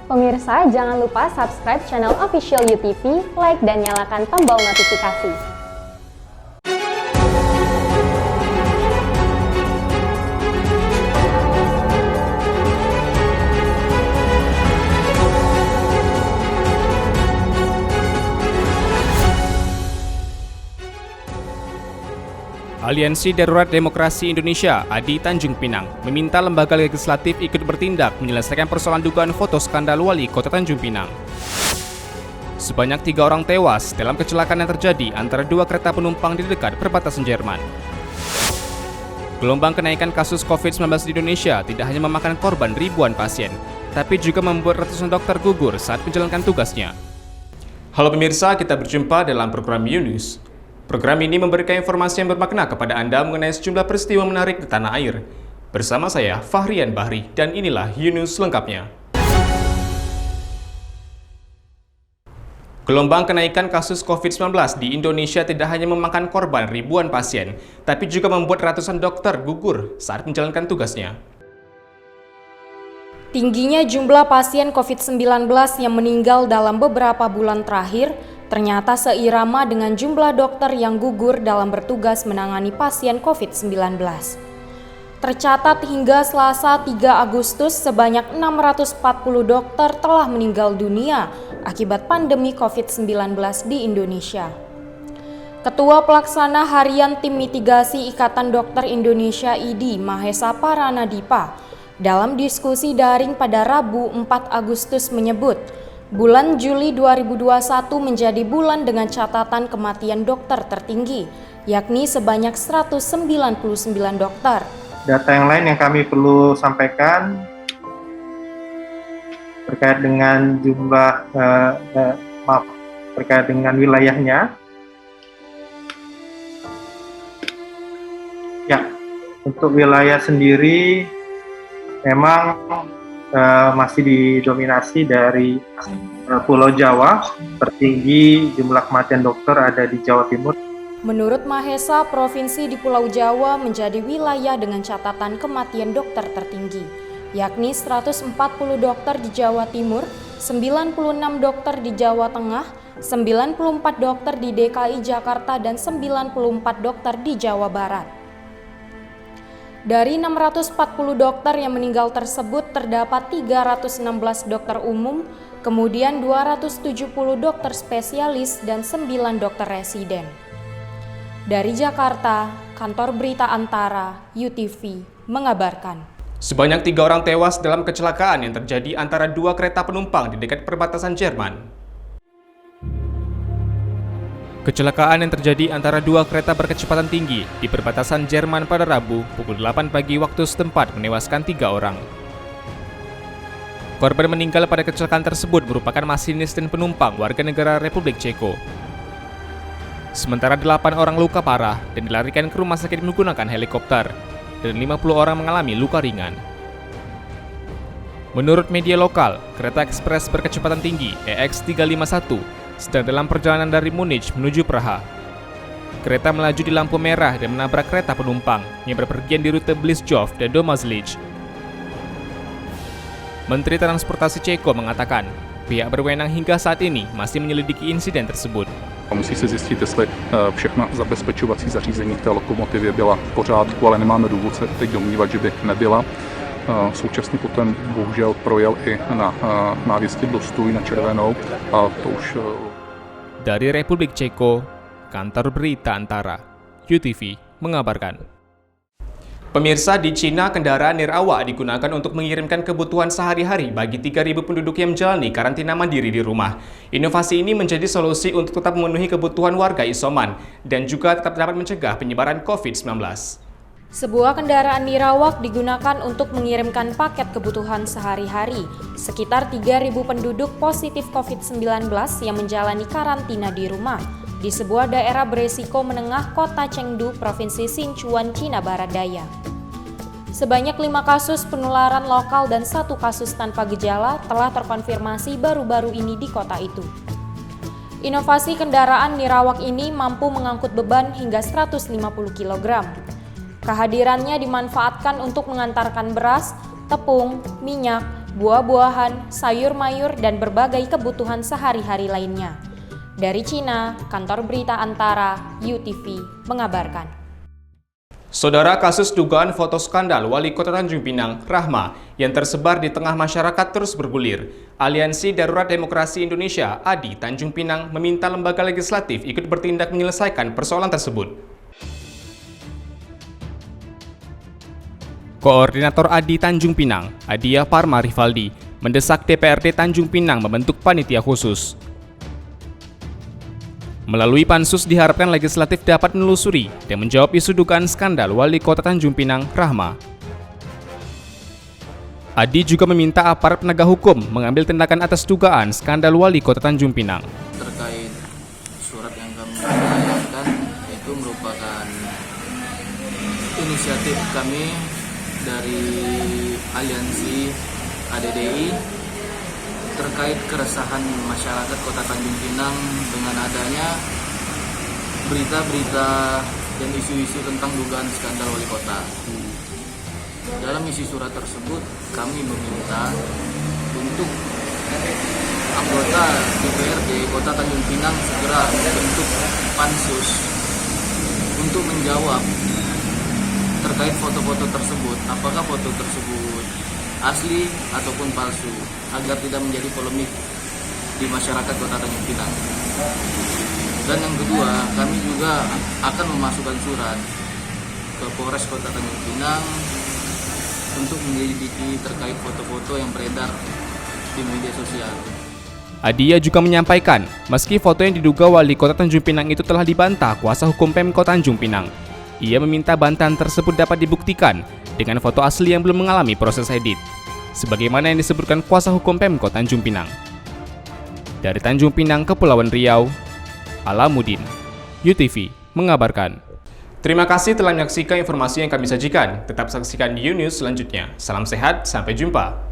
Pemirsa, jangan lupa subscribe channel official UTV, like dan nyalakan tombol notifikasi. Aliansi Darurat Demokrasi Indonesia (ADI) Tanjung Pinang meminta lembaga legislatif ikut bertindak menyelesaikan persoalan dugaan foto skandal wali kota Tanjung Pinang. Sebanyak 3 orang tewas dalam kecelakaan yang terjadi antara 2 kereta penumpang di dekat perbatasan Jerman. Gelombang kenaikan kasus COVID-19 di Indonesia tidak hanya memakan korban ribuan pasien, tapi juga membuat ratusan dokter gugur saat menjalankan tugasnya. Halo pemirsa, kita berjumpa dalam program U-News. Program ini memberikan informasi yang bermakna kepada Anda mengenai sejumlah peristiwa menarik di tanah air. Bersama saya, Fahrian Bahri, dan inilah U-News lengkapnya. Gelombang kenaikan kasus COVID-19 di Indonesia tidak hanya memakan korban ribuan pasien, tapi juga membuat ratusan dokter gugur saat menjalankan tugasnya. Tingginya jumlah pasien COVID-19 yang meninggal dalam beberapa bulan terakhir ternyata seirama dengan jumlah dokter yang gugur dalam bertugas menangani pasien COVID-19. Tercatat hingga Selasa 3 Agustus sebanyak 640 dokter telah meninggal dunia akibat pandemi COVID-19 di Indonesia. Ketua Pelaksana Harian Tim Mitigasi Ikatan Dokter Indonesia (IDI) Mahesa Paranadipa dalam diskusi daring pada Rabu 4 Agustus menyebut, bulan Juli 2021 menjadi bulan dengan catatan kematian dokter tertinggi, yakni sebanyak 199 dokter. Data yang lain yang kami perlu sampaikan terkait dengan jumlah, terkait dengan wilayahnya. Ya, untuk wilayah sendiri memang masih didominasi dari Pulau Jawa. Tertinggi jumlah kematian dokter ada di Jawa Timur. Menurut Mahesa, provinsi di Pulau Jawa menjadi wilayah dengan catatan kematian dokter tertinggi, yakni 140 dokter di Jawa Timur, 96 dokter di Jawa Tengah, 94 dokter di DKI Jakarta, dan 94 dokter di Jawa Barat. Dari 640 dokter yang meninggal tersebut terdapat 316 dokter umum, kemudian 270 dokter spesialis dan 9 dokter residen. Dari Jakarta, Kantor Berita Antara, UTV, mengabarkan. Sebanyak 3 orang tewas dalam kecelakaan yang terjadi antara 2 kereta penumpang di dekat perbatasan Jerman. Kecelakaan yang terjadi antara 2 kereta berkecepatan tinggi di perbatasan Jerman pada Rabu pukul 8 pagi waktu setempat menewaskan 3 orang. Korban meninggal pada kecelakaan tersebut merupakan masinis dan penumpang warga negara Republik Ceko. Sementara 8 orang luka parah dan dilarikan ke rumah sakit menggunakan helikopter, dan 50 orang mengalami luka ringan. Menurut media lokal, kereta ekspres berkecepatan tinggi EX351 sedang dalam perjalanan dari Munich menuju Praha. Kereta melaju di lampu merah dan menabrak kereta penumpang yang berpergian di rute Bližov dan Domažlic. Menteri Transportasi Ceko mengatakan, pihak berwenang hingga saat ini masih menyelidiki insiden tersebut. Musí se zjistit, jestli všechna zabezpečovací zařízení v té lokomotivě byla v pořádku, ale nemáme důvod se teď domnívat, že by nebyla. Současně potom bohužel projel i na návěstidlo Stůj na Červenou a to už... Dari Republik Ceko, Kantor Berita Antara, UTV mengabarkan. Pemirsa, di Cina, kendaraan nirAwak digunakan untuk mengirimkan kebutuhan sehari-hari bagi 3.000 penduduk yang menjalani karantina mandiri di rumah. Inovasi ini menjadi solusi untuk tetap memenuhi kebutuhan warga isoman dan juga tetap dapat mencegah penyebaran COVID-19. Sebuah kendaraan nirAwak digunakan untuk mengirimkan paket kebutuhan sehari-hari. Sekitar 3.000 penduduk positif COVID-19 yang menjalani karantina di rumah di sebuah daerah beresiko menengah kota Chengdu, Provinsi Sichuan, Cina Barat Daya. Sebanyak 5 kasus penularan lokal dan 1 kasus tanpa gejala telah terkonfirmasi baru-baru ini di kota itu. Inovasi kendaraan nirAwak ini mampu mengangkut beban hingga 150 kg. Kehadirannya dimanfaatkan untuk mengantarkan beras, tepung, minyak, buah-buahan, sayur mayur, dan berbagai kebutuhan sehari-hari lainnya. Dari Cina, kantor berita Antara, UTV, mengabarkan. Saudara, kasus dugaan foto skandal Wali Kota Tanjung Pinang, Rahma, yang tersebar di tengah masyarakat terus bergulir. Aliansi Darurat Demokrasi Indonesia, ADI Tanjung Pinang, meminta lembaga legislatif ikut bertindak menyelesaikan persoalan tersebut. Koordinator ADI Tanjung Pinang, Adia Parma Rivaldi, mendesak DPRD Tanjung Pinang membentuk panitia khusus. Melalui pansus diharapkan legislatif dapat menelusuri dan menjawab isu dugaan skandal Wali Kota Tanjung Pinang, Rahma. Adi juga meminta aparat penegak hukum mengambil tindakan atas dugaan skandal Wali Kota Tanjung Pinang. Terkait surat yang kami lakukan, itu merupakan inisiatif kami dari Aliansi ADDI terkait keresahan masyarakat Kota Tanjung Pinang dengan adanya berita-berita dan isu-isu tentang dugaan skandal wali kota. Dalam isi surat tersebut, kami meminta untuk anggota DPRD Kota Tanjung Pinang segera membentuk pansus untuk menjawab terkait foto-foto tersebut, apakah foto tersebut asli ataupun palsu, agar tidak menjadi polemik di masyarakat Kota Tanjung Pinang. Dan yang kedua, kami juga akan memasukkan surat ke Polres Kota Tanjung Pinang untuk menyelidiki terkait foto-foto yang beredar di media sosial. Adia juga menyampaikan, meski foto yang diduga Wali Kota Tanjung Pinang itu telah dibantah kuasa hukum Pemkot Tanjung Pinang, ia meminta bantahan tersebut dapat dibuktikan dengan foto asli yang belum mengalami proses edit, sebagaimana yang disebutkan kuasa hukum Pemkot Tanjung Pinang. Dari Tanjung Pinang, Kepulauan Riau, Alamuddin, UTV mengabarkan. Terima kasih telah menyaksikan informasi yang kami sajikan. Tetap saksikan di News selanjutnya. Salam sehat, sampai jumpa.